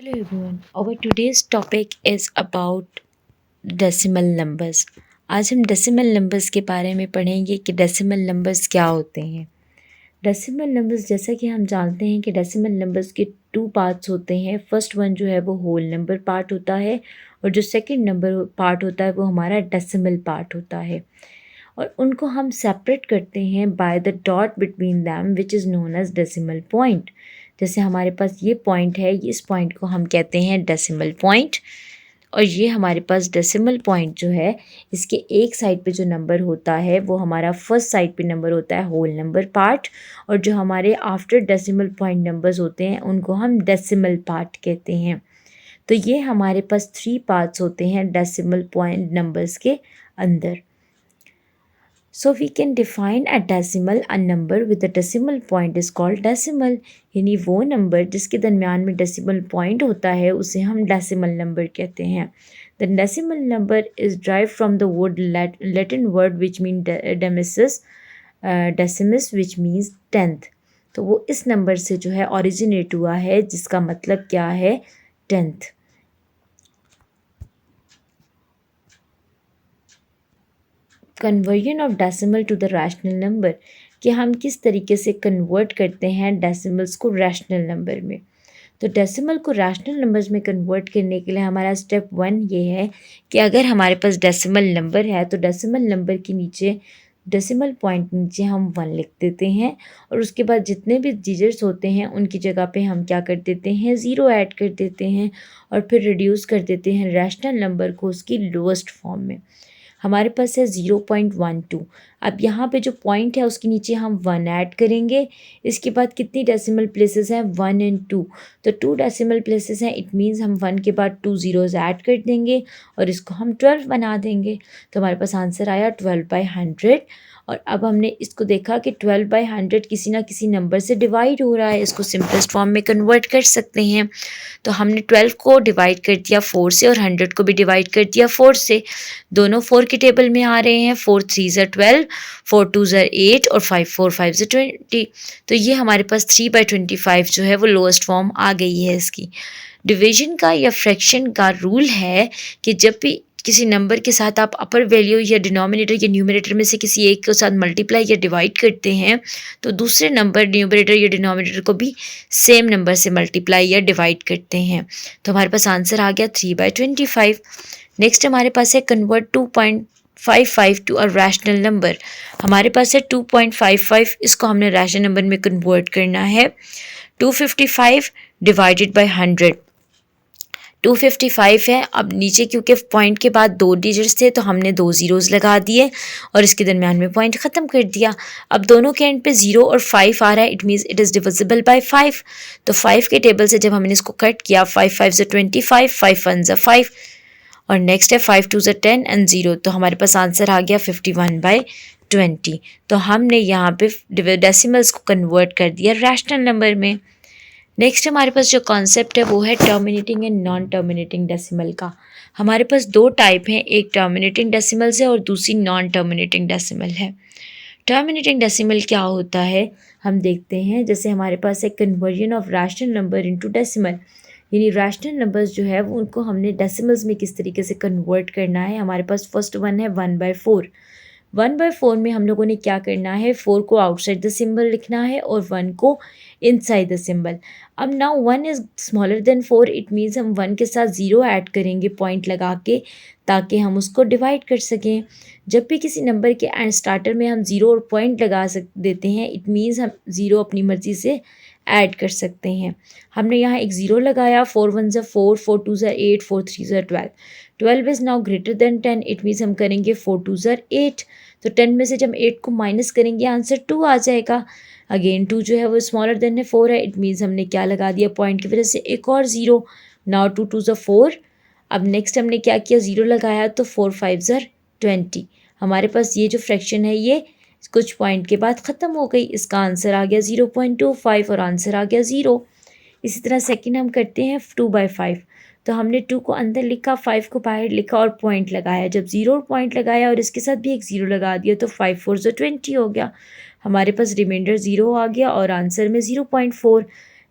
Hello everyone. Our today's topic is about decimal numbers. आज हम decimal numbers के बारे में पढ़ेंगे कि डेसिमल नंबर्स क्या होते हैं. डेसिमल नंबर्स, जैसा कि हम जानते हैं कि डेसिमल नंबर्स के टू पार्ट्स होते हैं. फर्स्ट वन जो है वो होल नंबर पार्ट होता है और जो सेकंड नंबर पार्ट होता है वो हमारा डेसिमल पार्ट होता है. और उनको हम सेपरेट करते हैं by the dot between them which is known as decimal point. जैसे हमारे पास ये पॉइंट है, इस पॉइंट को हम कहते हैं डेसिमल पॉइंट. और ये हमारे पास डेसिमल पॉइंट जो है, इसके एक साइड पे जो नंबर होता है वो हमारा फर्स्ट साइड पे नंबर होता है होल नंबर पार्ट. और जो हमारे आफ्टर डेसिमल पॉइंट नंबर्स होते हैं उनको हम डेसिमल पार्ट कहते हैं. तो ये हमारे पास 3 पार्ट्स होते हैं डेसिमल पॉइंट नंबर्स के अंदर. So we can define a decimal, a number with a decimal point is called decimal. यानी वो नंबर जिसके दरमियान में डेसिमल पॉइंट होता है उसे हम डेसिमल नंबर कहते हैं. The decimal number is derived from the word Latin word which mean decimus which means tenth. तो वो इस नंबर से जो है ओरिजिनेट हुआ है जिसका मतलब क्या है, tenth. Conversion of decimal to the rational number, कि हम किस तरीके से कन्वर्ट करते हैं डेसिमल्स को रैशनल नंबर में. तो डेसिमल को रैशनल नंबर्स में कन्वर्ट करने के लिए हमारा स्टेप 1 ये है कि अगर हमारे पास डेसिमल नंबर है तो डेसिमल नंबर के नीचे, डेसिमल पॉइंट नीचे हम 1 लिख देते हैं और उसके बाद जितने भी डिजिट्स होते हैं उनकी जगह पे हम क्या कर देते हैं, 0 ऐड कर देते हैं और फिर रिड्यूस कर देते हैं रैशनल नंबर को उसकी लोएस्ट फॉर्म में. हमारे पास है 0.12. अब यहाँ पे जो पॉइंट है उसके नीचे हम 1 ऐड करेंगे. इसके बाद कितनी डेसिमल प्लेसेस हैं, 1 और 2. तो 2 डेसिमल प्लेसेस हैं, इट मीन्स हम 1 के बाद 2 ज़ीरोज़ ऐड कर देंगे और इसको हम 12 बना देंगे. तो हमारे पास आंसर आया 12/100. और अब हमने इसको देखा कि 12/100 किसी ना किसी नंबर से डिवाइड हो रहा है, इसको सिंपलेस्ट फॉर्म में कन्वर्ट कर सकते हैं. तो हमने 12 को डिवाइड कर दिया 4 से और 100 को भी डिवाइड कर दिया 4 से. दोनों 4 के टेबल में आ रहे हैं. 4 3 ज़ा 12, 4 2 ज़ा 8 और 5 4 5 ज़ा 20. तो ये हमारे पास 3/25 जो है वो लोएस्ट फॉर्म आ गई है इसकी. डिवीजन का या फ्रैक्शन का रूल है कि जब भी किसी नंबर के साथ आप अपर वैल्यू या डिनोमिनेटर या न्यूमरेटर में से किसी एक के साथ मल्टीप्लाई या डिवाइड करते हैं तो दूसरे नंबर न्यूमरेटर या डिनोमिनेटर को भी सेम नंबर से मल्टीप्लाई या डिवाइड करते हैं. तो हमारे पास आंसर आ गया 3/25. नेक्स्ट हमारे पास है convert 2.55 to a rational number. हमारे पास है 2.55, इसको हमने रैशनल नंबर में कन्वर्ट करना है. 255 डिवाइडेड बाय 100, 255 है. अब नीचे क्योंकि पॉइंट के बाद 2 डिजिट्स थे तो हमने 2 ज़ीरोज़ लगा दिए और इसके दरमियान में पॉइंट ख़त्म कर दिया. अब दोनों के एंड पे 0 और 5 आ रहा है, it means it is divisible by 5. तो 5 के टेबल से जब हमने इसको कट किया, 5 5 ज़ा 25, 5 1 ज़ा 5 और नेक्स्ट है 5 2 ज़ा 10 एंड 0. तो हमारे पास आंसर आ गया 51/20. तो हमने यहाँ पे डेसिमल्स को कन्वर्ट कर दिया रैशनल नंबर में. नेक्स्ट हमारे पास जो कॉन्सेप्ट है वो है terminating and non terminating decimal का. हमारे पास 2 टाइप हैं, एक टर्मिनेटिंग डेसिमल है और दूसरी नॉन टर्मिनेटिंग डेसिमल है. टर्मिनेटिंग डेसिमल क्या होता है हम देखते हैं. जैसे हमारे पास एक conversion of rational number into decimal, यानी रैशनल नंबर्स जो है वो उनको हमने डेसिमल्स में किस तरीके से कन्वर्ट करना है. हमारे पास फर्स्ट वन है 1/4. 1/4 में हम लोगों ने क्या करना है, 4 को आउटसाइड द सिंबल लिखना है और 1 को इनसाइड द सिंबल. अब now 1 is smaller than 4, it means हम 1 के साथ 0 ऐड करेंगे पॉइंट लगा के ताकि हम उसको डिवाइड कर सकें. जब भी किसी नंबर के एंड स्टार्टर में हम 0 और पॉइंट लगा देते हैं, इट मीन्स हम 0 अपनी मर्ज़ी से ऐड कर सकते हैं. हमने यहाँ एक 0 लगाया, 4 1 ज़ा 4, 4 2 ज़ा 8, 4 3 ज़ा 12. 12 is now greater than 10, it means हम करेंगे 4 2 ज़ा 8. तो 10 में से जब 8 को माइनस करेंगे आंसर 2 आ जाएगा. अगेन 2 जो है वो स्मॉलर देन है 4 है, इट मीन्स हमने क्या लगा दिया, पॉइंट की वजह से एक और 0. नाउ 2 2 ज़ा 4. अब नेक्स्ट हमने क्या किया, 0 लगाया तो 4 5 ज़ा 20. हमारे पास ये जो फ्रैक्शन है ये कुछ पॉइंट के बाद ख़त्म हो गई. इसका आंसर आ गया 0.25 और आंसर आ गया 0. इसी तरह सेकंड हम करते हैं 2/5. तो हमने 2 को अंदर लिखा, 5 को बाहर लिखा और पॉइंट लगाया. जब 0 और पॉइंट लगाया और इसके साथ भी एक 0 लगा दिया तो 5 4 ज़ा 20 हो गया. हमारे पास रिमाइंडर 0 आ गया और आंसर में 0.4.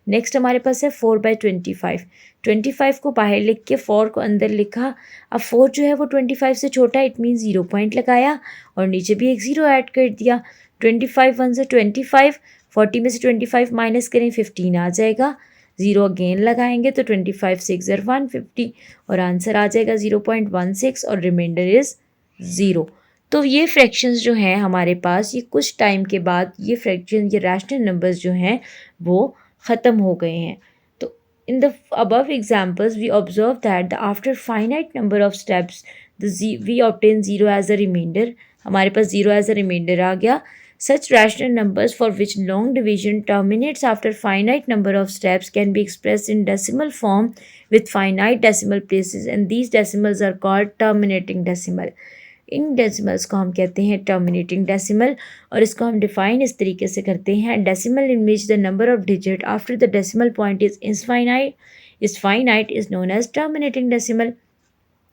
नेक्स्ट हमारे पास है 4/25। 25 को बाहर लिख के 4 को अंदर लिखा। अब 4 जो है वो 25 से छोटा है, इट मीन 0 पॉइंट लगाया और नीचे भी एक 0 ऐड कर दिया। 25 1 से 25, 40 में से 25 माइनस करें 15 आ जाएगा। 0 अगेन लगाएंगे तो 25 6 ज़र 150 और आंसर आ जाएगा 0.16 और रिमाइंडर इज़ 0। तो ये फ्रैक्शंस जो हैं हमारे पास, ये कुछ टाइम के बाद ये फ्रैक्शन, ये रैशनल नंबर्स जो हैं वो ख़त्म हो गए हैं। तो in the above examples we observe that the after finite number of steps we obtain 0 as a remainder. हमारे पास 0 एज अ रिमाइंडर आ गया। Such rational numbers for which long division terminates after finite number of steps can be expressed in decimal form with finite decimal places, and these decimals are called terminating decimal. In decimals को हम कहते हैं terminating decimal और इसको हम define इस तरीके से करते हैं, decimal in which the number of digit after the decimal point is finite is known as terminating decimal.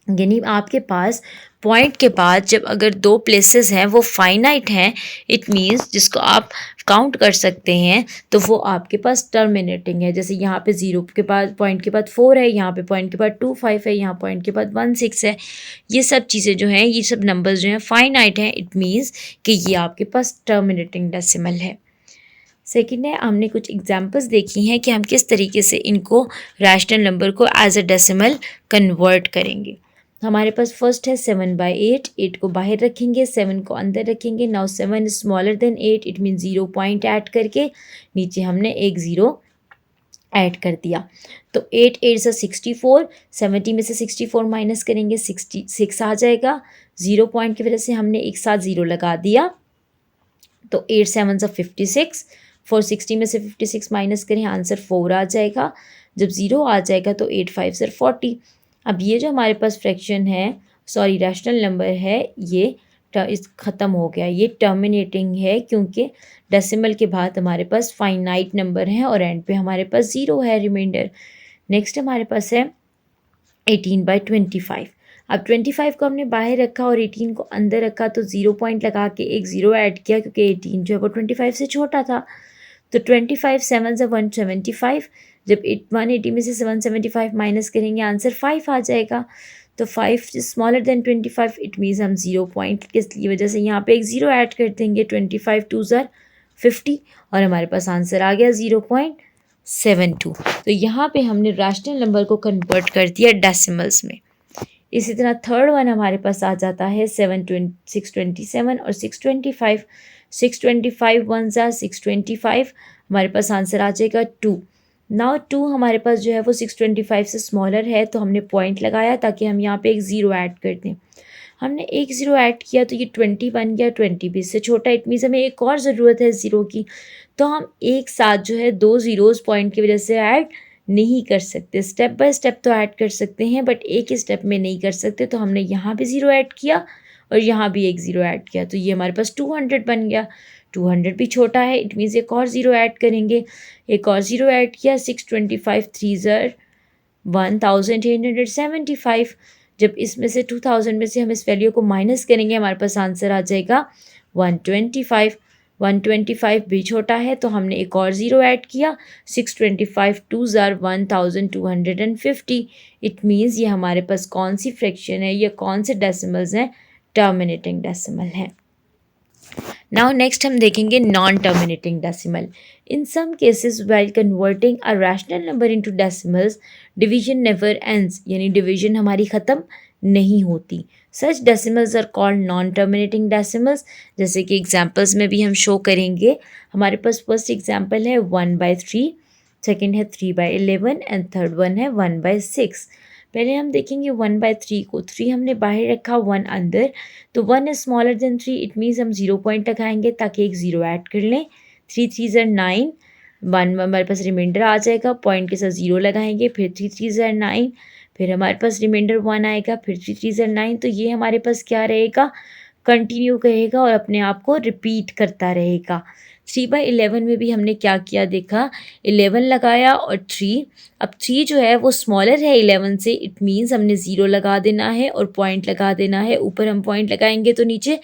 यानी आपके पास पॉइंट के बाद जब अगर दो प्लेसेस हैं वो फाइनाइट हैं, इट मीन्स जिसको आप काउंट कर सकते हैं, तो वो आपके पास टर्मिनेटिंग है। जैसे यहाँ पे 0 के बाद पॉइंट के बाद 4 है, यहाँ पे पॉइंट के बाद 2 5 है, यहाँ पॉइंट के बाद 1 6 है। ये सब चीज़ें जो हैं, ये सब नंबर्स जो हैं फाइनाइट हैं, इट मीन्स कि ये आपके पास टर्मिनेटिंग डेसिमल है। सेकेंड है, हमने कुछ एग्जाम्पल्स देखी हैं कि हम किस तरीके से इनको रैशनल नंबर को एज अ डेसिमल कन्वर्ट करेंगे। हमारे पास फर्स्ट है 7/8। 8 को बाहर रखेंगे, 7 को अंदर रखेंगे। Now 7 is smaller than 8, it mean 0 point add करके नीचे हमने एक 0 ऐड कर दिया। तो 8 8 से 64, 70 में से 64 माइनस करेंगे 66 आ जाएगा। 0 पॉइंट की वजह से हमने एक साथ 0 लगा दिया, तो 8 7 से 56, 460 में से 56 माइनस करें आंसर 4 आ जाएगा। जब 0 आ जाएगा तो 8 5 से 40। अब ये जो हमारे पास फ्रैक्शन है, सॉरी रैशनल नंबर है, ये इस ख़त्म हो गया, ये टर्मिनेटिंग है क्योंकि डेसिमल के बाद हमारे पास फाइनाइट नंबर है और एंड पे हमारे पास 0 है रिमाइंडर। नेक्स्ट हमारे पास है 18/25। अब 25 को हमने बाहर रखा और 18 को अंदर रखा, तो 0 पॉइंट लगा के एक 0 ऐड किया क्योंकि 18 जो है वो 25 से छोटा था। तो 25 7 से 175, जब 180 में से 175 माइनस करेंगे आंसर 5 आ जाएगा। तो 5 स्मॉलर देन 25, इट मीन्स हम 0 पॉइंट की वजह से यहाँ पे एक 0 ऐड कर देंगे। 25 2 ज़र 50 और हमारे पास आंसर आ गया 0.72। तो यहाँ पे हमने रैशनल नंबर को कन्वर्ट कर दिया डेसिमल्स में। इसी तरह थर्ड वन हमारे पास आ जाता है 627 और 625। 625 1 ज़ा 625, हमारे पास आंसर आ जाएगा 2। नाउ 2 हमारे पास जो है वो 625 से स्मॉलर है, तो हमने पॉइंट लगाया ताकि हम यहाँ पे एक 0 ऐड कर दें। हमने एक 0 ऐड किया तो ये 20 बन गया। 20 भी इससे छोटा, इट मीन्स हमें एक और ज़रूरत है 0 की। तो हम एक साथ जो है 2 ज़ीरोज़ पॉइंट की वजह से ऐड नहीं कर सकते, स्टेप बाय स्टेप तो ऐड कर सकते हैं बट एक ही स्टेप में नहीं कर सकते। तो हमने यहाँ भी 0 ऐड किया और यहाँ भी एक 0 ऐड किया, तो ये हमारे पास 200 बन गया। 200 भी छोटा है, इट मीन्स एक और 0 ऐड करेंगे। एक और 0 ऐड किया, 625 3 ज़र 1875। जब इसमें से 2000 में से हम इस वैल्यू को माइनस करेंगे हमारे पास आंसर आ जाएगा 125। 125 भी छोटा है, तो हमने एक और 0 ऐड किया। 625 2 ज़र 1250। इट मीन्स ये हमारे पास कौन सी फ्रैक्शन है, ये कौन से डेसिमल्स हैं, टर्मिनेटिंग डेसिमल है। नाउ नेक्स्ट हम देखेंगे non terminating decimal. In some cases while converting a rational number into decimals division never ends, यानी डिवीजन हमारी ख़त्म नहीं होती। Such decimals are called non terminating decimals, जैसे कि एग्जांपल्स में भी हम शो करेंगे। हमारे पास फर्स्ट एग्जांपल है 1/3, सेकेंड है 3/11 एंड थर्ड वन है 1/6। पहले हम देखेंगे 1/3 को। 3 हमने बाहर रखा, 1 अंदर, तो 1 is smaller than 3, it means हम 0 पॉइंट लगाएंगे ताकि एक 0 ऐड कर लें। 3 3 ज़र 9, 1 हमारे पास रिमाइंडर आ जाएगा, पॉइंट के साथ 0 लगाएंगे, फिर 3 3 ज़र 9, फिर हमारे पास रिमाइंडर 1 आएगा, फिर 3 3 ज़र 9। तो ये हमारे पास क्या रहेगा, कंटिन्यू करेगा और अपने आप को रिपीट करता रहेगा। 3/11 में भी हमने क्या किया देखा, 11 लगाया और 3। अब 3 जो है वो स्मॉलर है 11 से, इट मीन्स हमने 0 लगा देना है और पॉइंट लगा देना है। ऊपर हम पॉइंट लगाएंगे तो नीचे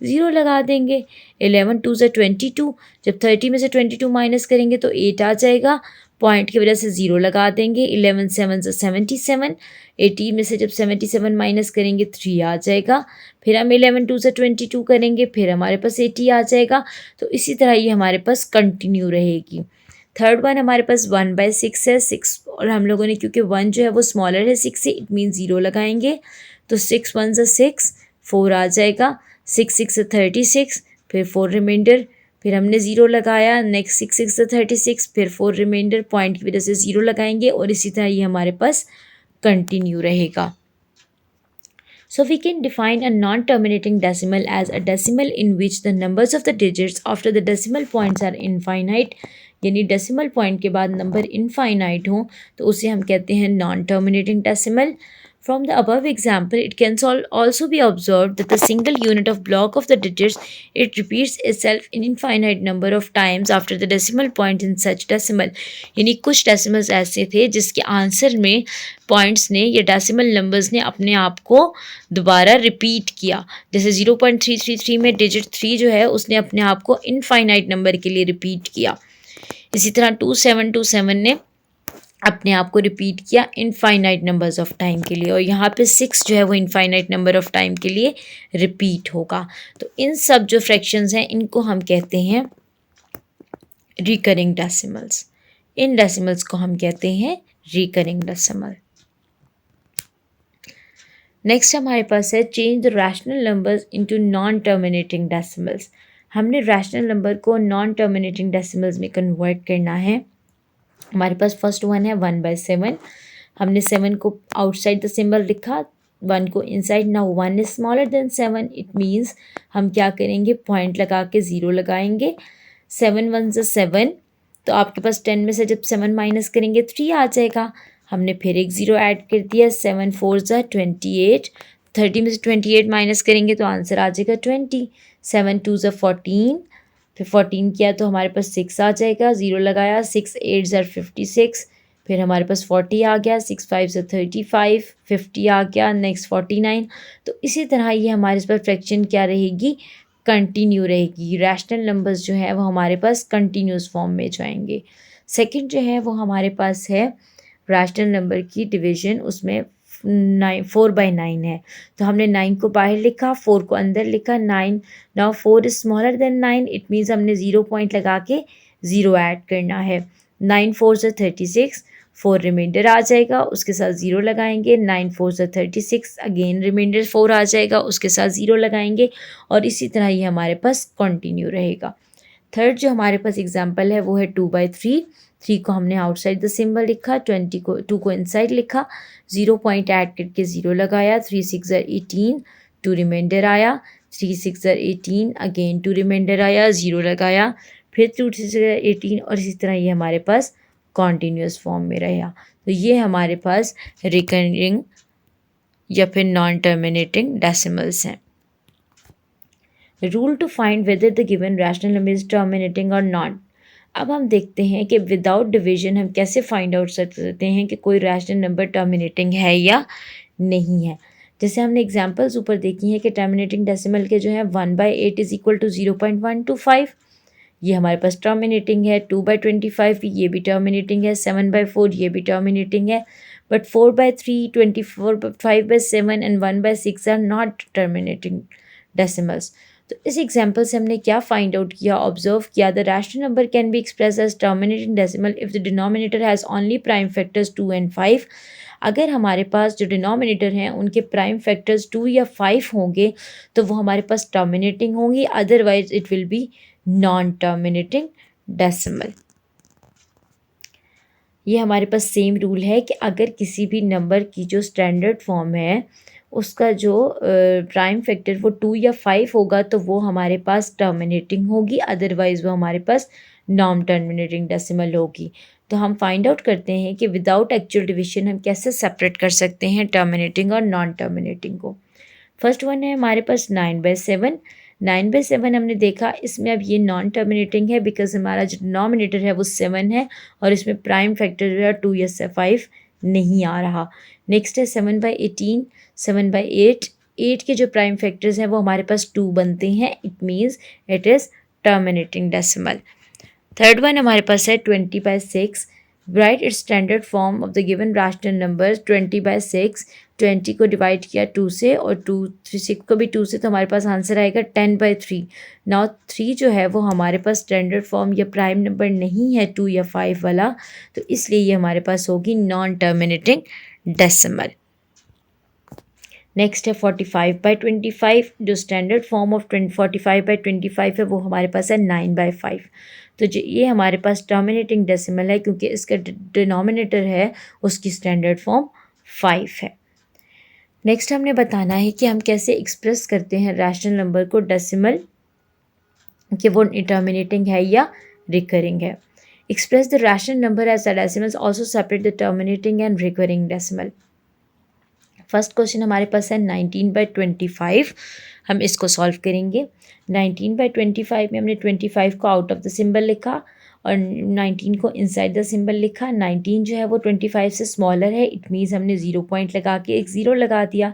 0 लगा देंगे। 11 2 ज़र 22, जब 30 में से 22 माइनस करेंगे तो 8 आ जाएगा। पॉइंट की वजह से 0 लगा देंगे। 11 7 से 77, 18 में से जब 77 माइनस करेंगे 3 आ जाएगा। फिर हम 11 2 से 22 करेंगे, फिर हमारे पास 80 आ जाएगा। तो इसी तरह ये हमारे पास कंटिन्यू रहेगी। थर्ड वन हमारे पास 1/6 है, 6 और हम लोगों ने क्योंकि 1 जो है वो स्मॉलर है 6 से, इट मीन 0 लगाएंगे। तो 6 1 से 6, 4 आ जाएगा। 6 6 से 36, फिर 4 रिमाइंडर, फिर हमने 0 लगाया। नेक्स्ट 6 6 से 36, फिर 4 रिमाइंडर, पॉइंट की वजह से 0 लगाएंगे और इसी तरह ये हमारे पास कंटिन्यू रहेगा। So we can define a non-terminating decimal as a decimal in which the numbers of the digits after the decimal points are infinite, यानी डेसिमल पॉइंट के बाद नंबर इनफाइनाइट हो तो उसे हम कहते हैं non terminating decimal. From the above example, it can also be observed that the single unit of block of the digits, it repeats itself in infinite number of times after the decimal point in such decimal. यानी कुछ decimals ऐसे थे जिसके answer में points ने या decimal numbers ने अपने आप को दोबारा रिपीट किया। जैसे 0.333 में डिजिट 3 जो है उसने अपने आप को इनफाइनाइट नंबर के लिए रिपीट किया। इसी तरह 2727 ने अपने आप को रिपीट किया इनफाइनाइट नंबर्स ऑफ टाइम के लिए, और यहाँ पे 6 जो है वो इनफाइनाइट नंबर ऑफ टाइम के लिए रिपीट होगा। तो इन सब जो फ्रैक्शंस हैं इनको हम कहते हैं रिकरिंग डेसिमल्स। इन डेसिमल्स को हम कहते हैं रिकरिंग डेसिमल। नेक्स्ट हमारे पास है change the rational numbers into non terminating decimals. हमने रैशनल नंबर को नॉन टर्मिनेटिंग डेसिमल्स में कन्वर्ट करना है। हमारे पास फर्स्ट वन है 1/7। हमने 7 को आउटसाइड द सिंबल लिखा, 1 को inside. Now 1 is smaller than 7, it means हम क्या करेंगे, पॉइंट लगा के 0 लगाएंगे। 7 1 से 7, तो आपके पास 10 में से जब 7 माइनस करेंगे 3 आ जाएगा। हमने फिर एक 0 ऐड कर दिया। 7 4 से 28, 30 में से 28 माइनस करेंगे तो आंसर आ जाएगा 20। 7 2 से 14, फिर 14 किया तो हमारे पास 6 आ जाएगा। 0 लगाया। 6 8 से 56, फिर हमारे पास 40 आ गया। 6 5 से 35, 50 आ गया। नेक्स्ट 49। तो इसी तरह ये हमारे पास फ्रैक्शन क्या रहेगी, कंटिन्यू रहेगी। रैशनल नंबर्स जो है वो हमारे पास कंटिन्यूस फॉर्म में जाएंगे। सेकंड जो है वो हमारे पास है रैशनल नंबर की डिवीजन, उसमें 4/9 है। तो हमने 9 को बाहर लिखा, 4 को अंदर लिखा। 9 now 4 is smaller than 9, it means हमने 0 पॉइंट लगा के 0 ऐड करना है। 9 4 से 36, 4 रिमाइंडर आ जाएगा, उसके साथ 0 लगाएंगे। 9 4 से 36, अगेन रिमाइंडर 4 आ जाएगा, उसके साथ 0 लगाएंगे और इसी तरह ये हमारे पास कंटिन्यू रहेगा। थर्ड जो हमारे पास एग्जाम्पल है वो है 2/3। 3 को हमने आउटसाइड द सिंबल लिखा, 2 को इनसाइड लिखा। 0 पॉइंट ऐड करके 0 लगाया। 3 6 18, 2 रिमाइंडर आया। 3 6 18, अगेन 2 रिमाइंडर आया। 0 लगाया, फिर 2 6 18 और इसी तरह ये हमारे पास कॉन्टीन्यूस फॉर्म में रहेगा। तो ये हमारे पास रिकरिंग या फिर नॉन टर्मिनेटिंग डेसिमल्स हैं। Rule to find whether the given rational number is terminating और नॉट। अब हम देखते हैं कि विदाउट डिवीजन हम कैसे फाइंड आउट कर सकते हैं कि कोई रैशनल नंबर टर्मिनेटिंग है या नहीं है। जैसे हमने एग्जांपल्स ऊपर देखी हैं कि टर्मिनेटिंग डेसिमल के जो है 1/8 इज इक्वल टू 0.125, ये हमारे पास टर्मिनेटिंग है। 2/25 ये भी टर्मिनेटिंग है। 7/4 ये भी टर्मिनेटिंग है। But 4/3, 24, 5/7 and 1/6 are not terminating decimals. तो इस एग्जाम्पल से हमने क्या फाइंड आउट किया, ऑब्जर्व किया, the rational number can be express as terminating decimal if the denominator has only prime factors 2 and 5। अगर हमारे पास जो डिनोमिनेटर हैं उनके प्राइम फैक्टर्स 2 या 5 होंगे तो वो हमारे पास टर्मिनेटिंग होंगी, otherwise it will be non terminating decimal. ये हमारे पास सेम रूल है कि अगर किसी भी नंबर की जो स्टैंडर्ड फॉर्म है उसका जो प्राइम फैक्टर वो 2 या 5 होगा तो वो हमारे पास टर्मिनेटिंग होगी, अदरवाइज़ वो हमारे पास नॉन टर्मिनेटिंग डेसिमल होगी। तो हम फाइंड आउट करते हैं कि विदाउट एक्चुअल डिविजन हम कैसे सेपरेट कर सकते हैं टर्मिनेटिंग और नॉन टर्मिनेटिंग को। फर्स्ट वन है हमारे पास 9/7। 9/7 हमने देखा, इसमें अब ये नॉन टर्मिनेटिंग है बिकॉज हमारा जो डिनोमिनेटर है वो 7 है और इसमें प्राइम फैक्टर जो है 2 या 5 नहीं आ रहा। नेक्स्ट है 7/18। 7/8, 8 के जो प्राइम फैक्टर्स हैं वो हमारे पास 2 बनते हैं, it means it is terminating decimal. Third one हमारे पास है 20/6। Right it's standard form of the given rational number 20/6। 20 को डिवाइड किया 2 से और 6 को भी 2 से, तो हमारे पास आंसर आएगा 10/3। नाउ 3 जो है वो हमारे पास स्टैंडर्ड फॉर्म या प्राइम नंबर नहीं है 2 या 5 वाला, तो इसलिए ये हमारे पास होगी नॉन टर्मिनेटिंग डेसिमल। नेक्स्ट है 45/25। जो स्टैंडर्ड फॉर्म ऑफ 45/25 है वो हमारे पास है 9/5। तो जो ये हमारे पास टर्मिनेटिंग डेसिमल है क्योंकि इसका डिनोमिनेटर है उसकी स्टैंडर्ड फॉर्म 5 है। नेक्स्ट हमने बताना है कि हम कैसे एक्सप्रेस करते हैं रैशनल नंबर को डेसिमल, कि वो टर्मिनेटिंग है या रिकरिंग है। Express the rational number as the decimals, also separate the terminating and recurring decimal. First question हमारे पास है 19/25। हम इसको सॉल्व करेंगे। 19/25 में हमने 25 को आउट ऑफ द सिंबल लिखा और 19 को इनसाइड द सिंबल लिखा। 19 जो है वो 25 से स्मॉलर है, इट मीन्स हमने 0 पॉइंट लगा के एक ज़ीरो लगा दिया।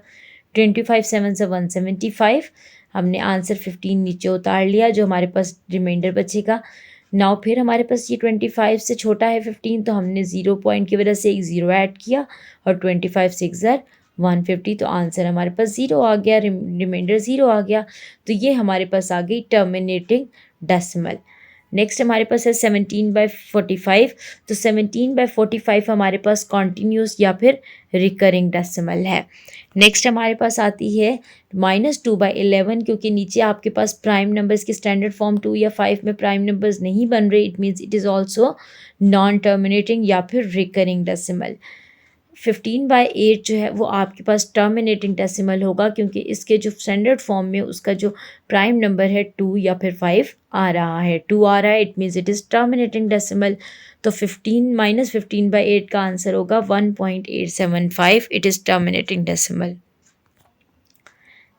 25 7 से 175, हमने आंसर 15 नीचे उतार लिया, जो हमारे पास रिमाइंडर बचेगा। नाउ फिर हमारे पास ये 25 से छोटा है 15, तो हमने 0 पॉइंट की वजह से एक ज़ीरो ऐड किया और 25 6 ज़र 150, तो आंसर हमारे पास ज़ीरो आ गया, रिमाइंडर ज़ीरो आ गया। तो ये हमारे पास आ गई टर्मिनेटिंग डेसिमल। नेक्स्ट हमारे पास है 17/45। तो 17/45 हमारे पास कॉन्टीन्यूस या फिर रिकरिंग डेसिमल है। नेक्स्ट हमारे पास आती है -2/11, क्योंकि नीचे आपके पास प्राइम नंबर्स के स्टैंडर्ड फॉर्म 2 या 5 में प्राइम नंबर्स नहीं बन रहे, it means it is also non terminating या फिर रिकरिंग डेसिमल। 15/8 जो है वो आपके पास टर्मिनेटिंग डेसिमल होगा, क्योंकि इसके जो स्टैंडर्ड फॉर्म में उसका जो प्राइम नंबर है 2 या फिर 5 आ रहा है, 2 आ रहा है, it means it is terminating decimal. तो 15 का आंसर होगा 1.875, it is terminating decimal.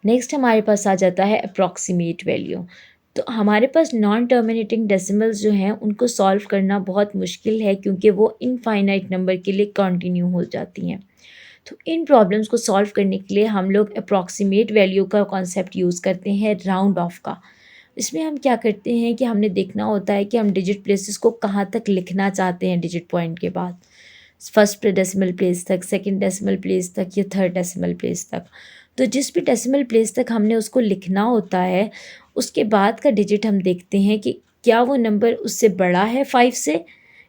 Next हमारे पास आ जाता है अप्रॉक्सीमेट वैल्यू। तो हमारे पास नॉन टर्मिनेटिंग डेसिमल्स जो हैं उनको सॉल्व करना बहुत मुश्किल है, क्योंकि वो इनफाइनाइट नंबर के लिए कंटिन्यू हो जाती हैं। तो इन प्रॉब्लम्स को सॉल्व करने के लिए हम लोग अप्रॉक्सीमेट वैल्यू का कॉन्सेप्ट यूज़ करते हैं, राउंड ऑफ का। इसमें हम क्या करते हैं कि हमने देखना होता है कि हम डिजिट प्लेसेस को कहाँ तक लिखना चाहते हैं डिजिट पॉइंट के बाद, फर्स्ट डेसिमल प्लेस तक, सेकंड डेसिमल प्लेस तक या थर्ड डेसिमल प्लेस तक। तो जिस भी डेसिमल प्लेस तक हमने उसको लिखना होता है, उसके बाद का डिजिट हम देखते हैं कि क्या वो नंबर उससे बड़ा है 5 से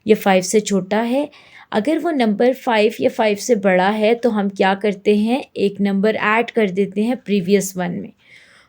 या 5 से छोटा है। अगर वो नंबर 5 या 5 से बड़ा है तो हम क्या करते हैं, एक नंबर ऐड कर देते हैं प्रीवियस वन में,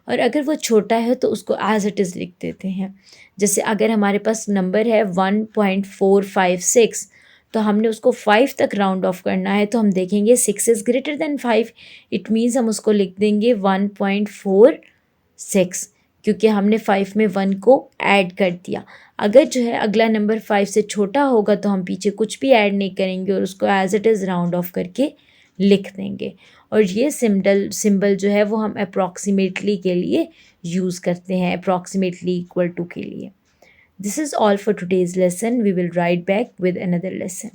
और अगर वो छोटा है तो उसको एज इट इज़ लिख देते हैं। जैसे अगर हमारे पास नंबर है 1.456, तो हमने उसको 5 तक राउंड ऑफ करना है, तो हम देखेंगे 6 is greater than 5, it means हम उसको लिख देंगे 1.46, क्योंकि हमने 5 में 1 को ऐड कर दिया। अगर जो है अगला नंबर 5 से छोटा होगा तो हम पीछे कुछ भी ऐड नहीं करेंगे और उसको as it is round off करके लिख देंगे। और ये सिंबल जो है वो हम अप्रॉक्सीमेटली के लिए यूज़ करते हैं, अप्रॉक्सीमेटली इक्वल टू के लिए। This is all for today's lesson. We will right back with another lesson.